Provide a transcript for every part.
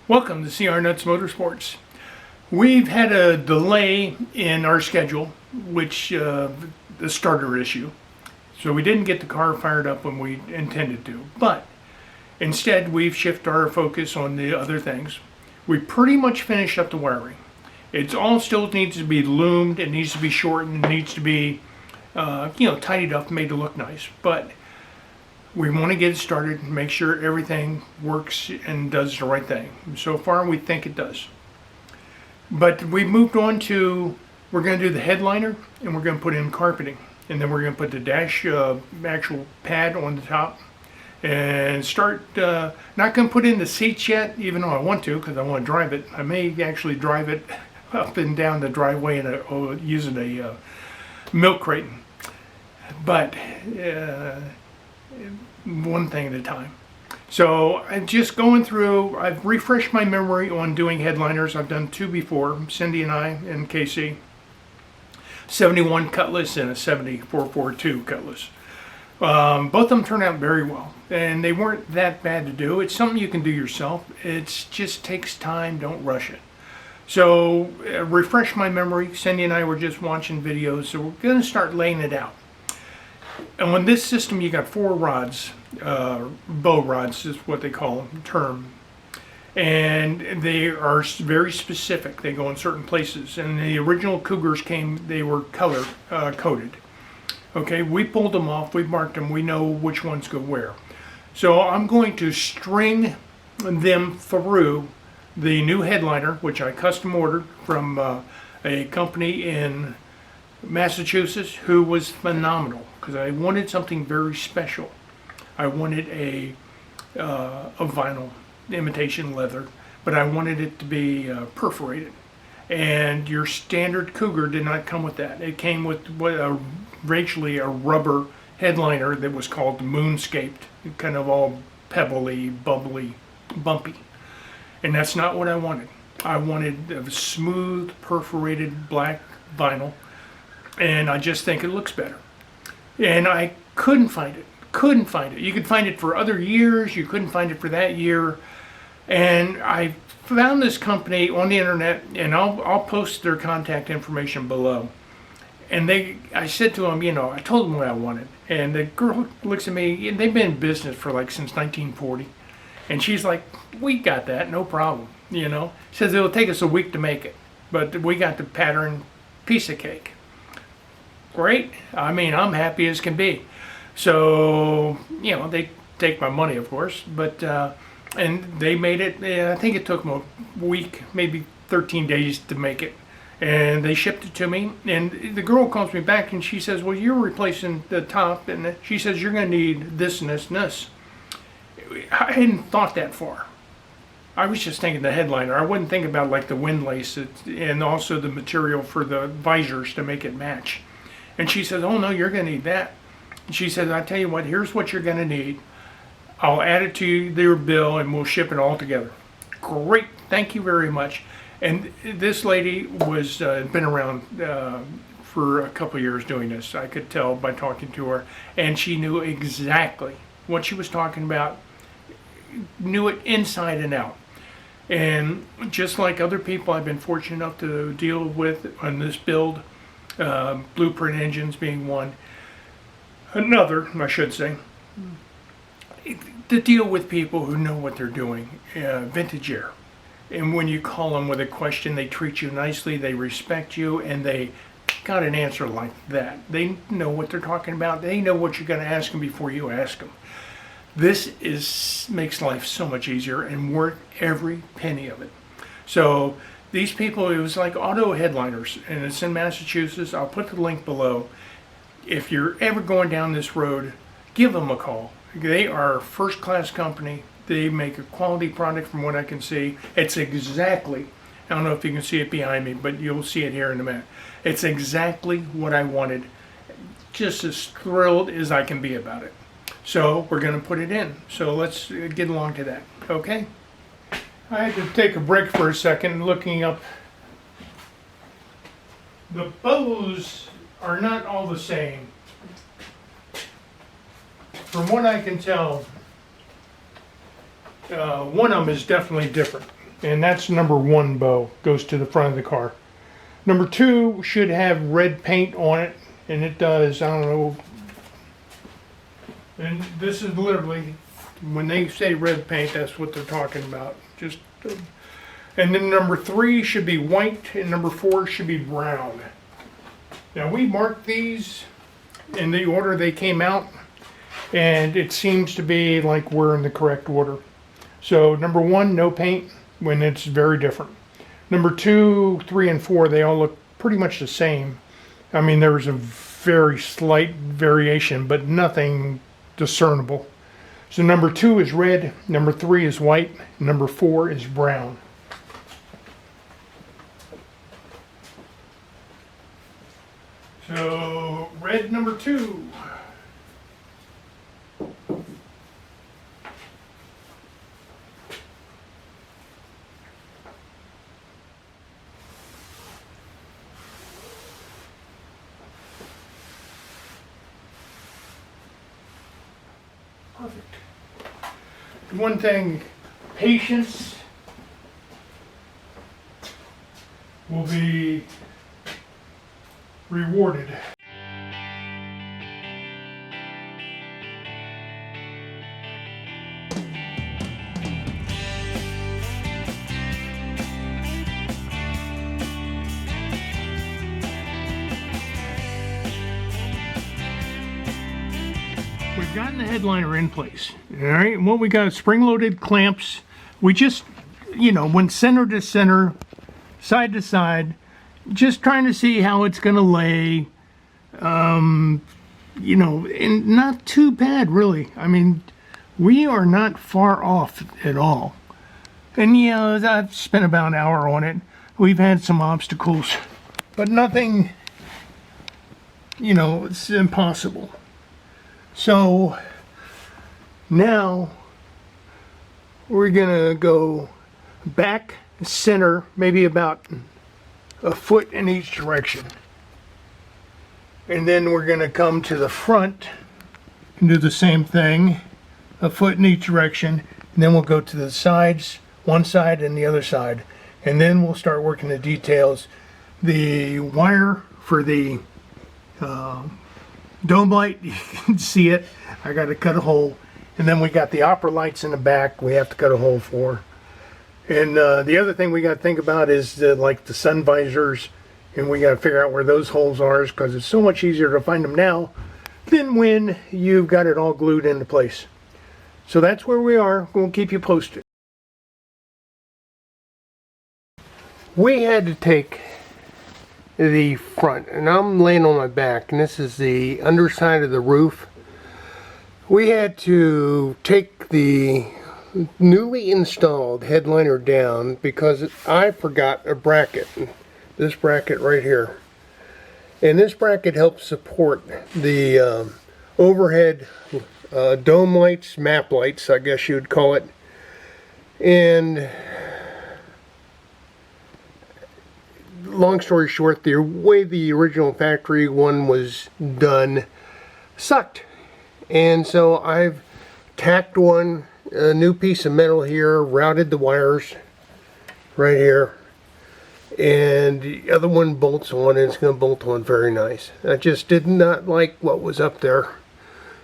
Welcome to CR Nuts Motorsports. We've had a delay in our schedule, which the starter issue. So we didn't get the car fired up when we intended to, but instead we've shifted our focus on the other things. We pretty much finished up the wiring. It all still needs to be loomed, it needs to be shortened, it needs to be tidied up, made to look nice. But we want to get it started and make sure everything works and does the right thing. So far, we think it does. But we moved on to, we're going to do the headliner and we're going to put in carpeting. And then we're going to put the dash actual pad on the top and start, not going to put in the seats yet, even though I want to because I want to drive it. I may actually drive it up and down the driveway using a milk crate. But one thing at a time. So I'm just going through, I've refreshed my memory on doing headliners. I've done two before, Cindy and I and Casey. 71 Cutlass and a 7442 Cutlass. Both of them turned out very well and they weren't that bad to do. It's something you can do yourself. It just takes time, don't rush it. So refresh my memory. Cindy and I were just watching videos, so we're going to start laying it out. And on this system, you got 4 rods, bow rods is what they call them, term. And they are very specific. They go in certain places. And the original Cougars they were color coded. Okay, we pulled them off, we marked them, we know which ones go where. So I'm going to string them through the new headliner, which I custom ordered from a company in Massachusetts who was phenomenal because I wanted something very special. I wanted a vinyl imitation leather, but I wanted it to be perforated. And your standard Cougar did not come with that. It came with actually a rubber headliner that was called Moonscaped, kind of all pebbly, bubbly, bumpy. And that's not what I wanted. I wanted a smooth, perforated black vinyl. And I just think it looks better. And I couldn't find it. You could find it for other years. You couldn't find it for that year. And I found this company on the internet, and I'll post their contact information below. And I said to them, I told them what I wanted. And the girl looks at me, and they've been in business for since 1940. And she's like, we got that, no problem. Says it'll take us a week to make it. But we got the pattern, piece of cake. Great. I'm happy as can be. So, they take my money, of course, but, and they made it, I think it took them a week, maybe 13 days to make it. And they shipped it to me, and the girl calls me back and she says, well, you're replacing the top, and she says, you're going to need this and this and this. I hadn't thought that far. I was just thinking the headliner. I wouldn't think about the Windlace and also the material for the visors to make it match. And she says, oh no, you're going to need that. And she says, I tell you what, here's what you're going to need. I'll add it to your bill and we'll ship it all together. Great, thank you very much. And this lady was been around for a couple of years doing this. I could tell by talking to her. And she knew exactly what she was talking about, knew it inside and out. And just like other people I've been fortunate enough to deal with on this build, Blueprint Engines being one, another, I should say, to deal with people who know what they're doing, Vintage Air. And when you call them with a question, they treat you nicely, they respect you, and they got an answer like that. They know what they're talking about. They know what you're going to ask them before you ask them. This makes life so much easier and worth every penny of it. So these people, it was like auto headliners, and it's in Massachusetts. I'll put the link below. If you're ever going down this road, give them a call. They are a first-class company. They make a quality product from what I can see. It's exactly, I don't know if you can see it behind me, but you'll see it here in a minute. It's exactly what I wanted. Just as thrilled as I can be about it. So we're going to put it in. So let's get along to that, okay? I had to take a break for a second looking up. The bows are not all the same. From what I can tell, one of them is definitely different. and that's number 1 bow, goes to the front of the car. Number 2 should have red paint on it, and it does. I don't know. And this is literally, when they say red paint, that's what they're talking about. Just, and then number 3 should be white, and number 4 should be brown. Now we marked these in the order they came out, and it seems to be like we're in the correct order. So number 1, no paint, when it's very different. Number 2, 3, and 4, they all look pretty much the same. I mean, there's a very slight variation, but nothing discernible. So number 2 is red, number 3 is white, number 4 is brown. So red number 2. Perfect. One thing, patience will be rewarded. We've gotten the headliner in place. All right, what we got, spring-loaded clamps. We just, you know, went center to center, side to side, just trying to see how it's going to lay. You know, and not too bad, really. I mean, we are not far off at all. And yeah, I've spent about an hour on it. We've had some obstacles, but nothing, you know, it's impossible. So now we're gonna go back, center, maybe about a foot in each direction. And then we're gonna come to the front and do the same thing, a foot in each direction. And then we'll go to the sides, one side and the other side. And then we'll start working the details. The wire for the dome light, you can see it. I got to cut a hole. And then we got the opera lights in the back we have to cut a hole for. And the other thing we got to think about is like the sun visors, and we got to figure out where those holes are, because it's so much easier to find them now than when you've got it all glued into place. So that's where we are. We'll keep you posted. We had to take the front, and I'm laying on my back, and this is the underside of the roof. We had to take the newly installed headliner down because I forgot a bracket, this bracket right here, and this bracket helps support the overhead dome lights, map lights, I guess you'd call it. And long story short, the way the original factory one was done sucked, and so I've tacked one, a new piece of metal here, routed the wires right here, and the other one bolts on, and it's going to bolt on very nice. I just did not like what was up there,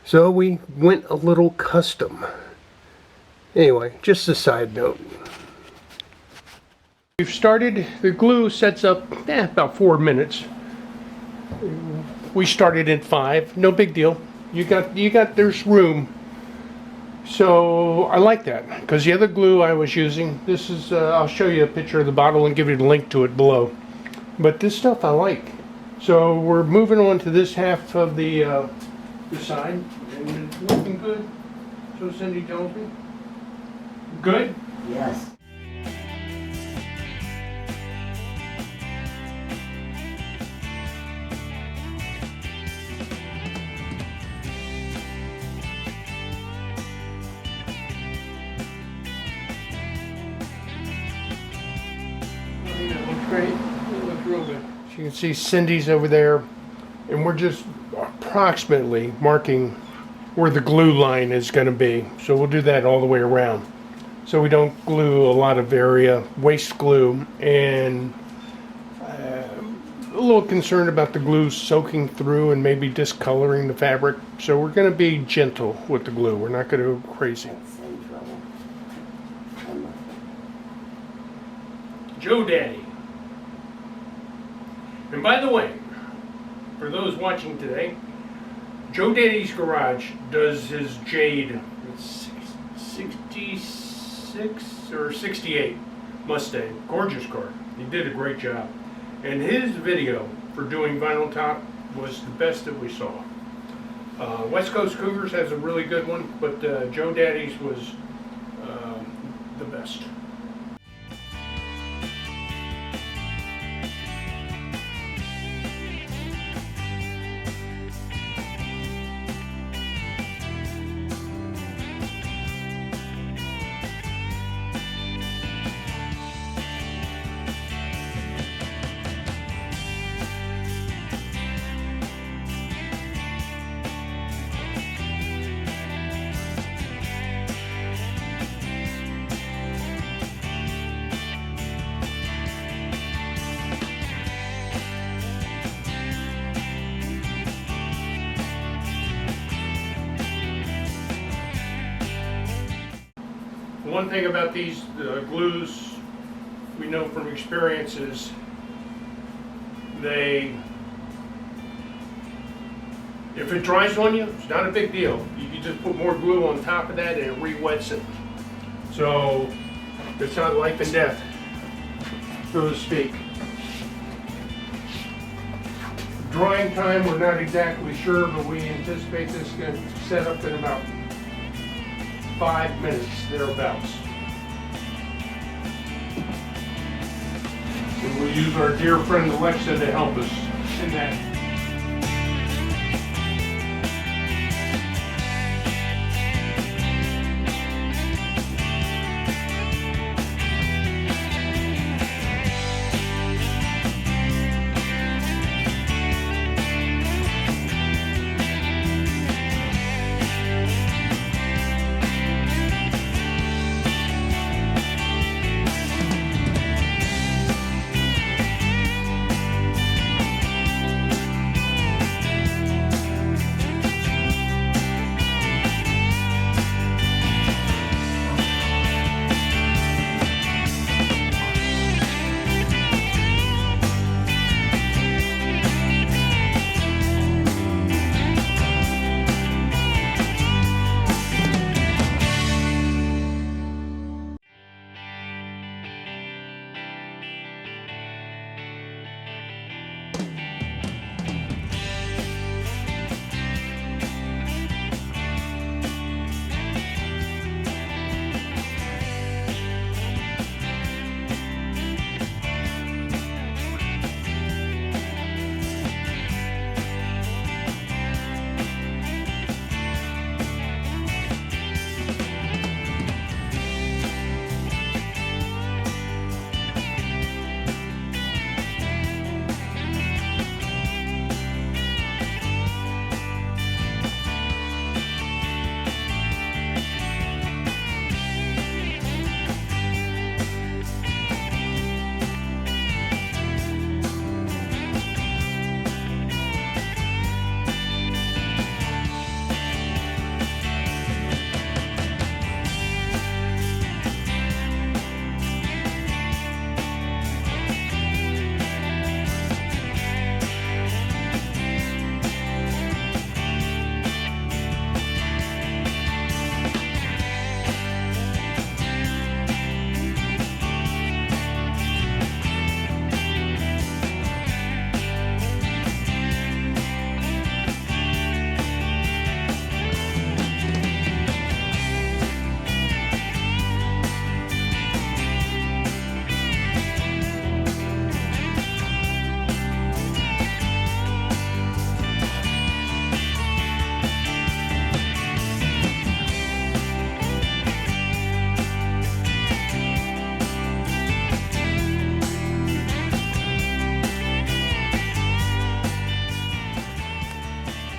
so we went a little custom. Anyway, just a side note. We've started, the glue sets up about 4 minutes. We started at 5, no big deal. You got, there's room. So I like that, because the other glue I was using, this is, I'll show you a picture of the bottle and give you a link to it below. But this stuff I like. So we're moving on to this half of the side, and it's looking good. So Cindy tells me. Good? Yes. Great. It looks real good. So you can see Cindy's over there, and we're just approximately marking where the glue line is going to be. So we'll do that all the way around. so we don't glue a lot of area, waste glue, and a little concerned about the glue soaking through and maybe discoloring the fabric. So we're going to be gentle with the glue. We're not going to go crazy. Joe Daddy. And by the way, for those watching today, Joe Daddy's Garage does his Jade 66 or 68 Mustang. Gorgeous car. He did a great job. And his video for doing vinyl top was the best that we saw. West Coast Cougars has a really good one, but Joe Daddy's was the best. One thing about these glues we know from experience is if it dries on you, it's not a big deal. You can just put more glue on top of that and it re-wets it. So it's not life and death, so to speak. Drying time, we're not exactly sure, but we anticipate this is going to set up in about 5 minutes, thereabouts. And we'll use our dear friend Alexa to help us in that.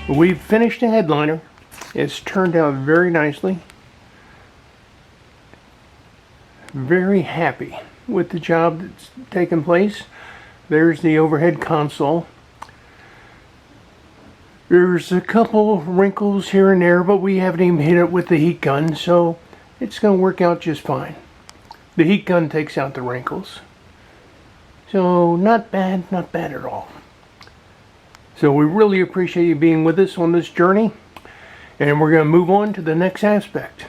We've finished the headliner. It's turned out very nicely. very happy with the job that's taken place. There's the overhead console. There's a couple wrinkles here and there, but we haven't even hit it with the heat gun, so it's going to work out just fine. The heat gun takes out the wrinkles. So not bad at all. So we really appreciate you being with us on this journey, and we're going to move on to the next aspect.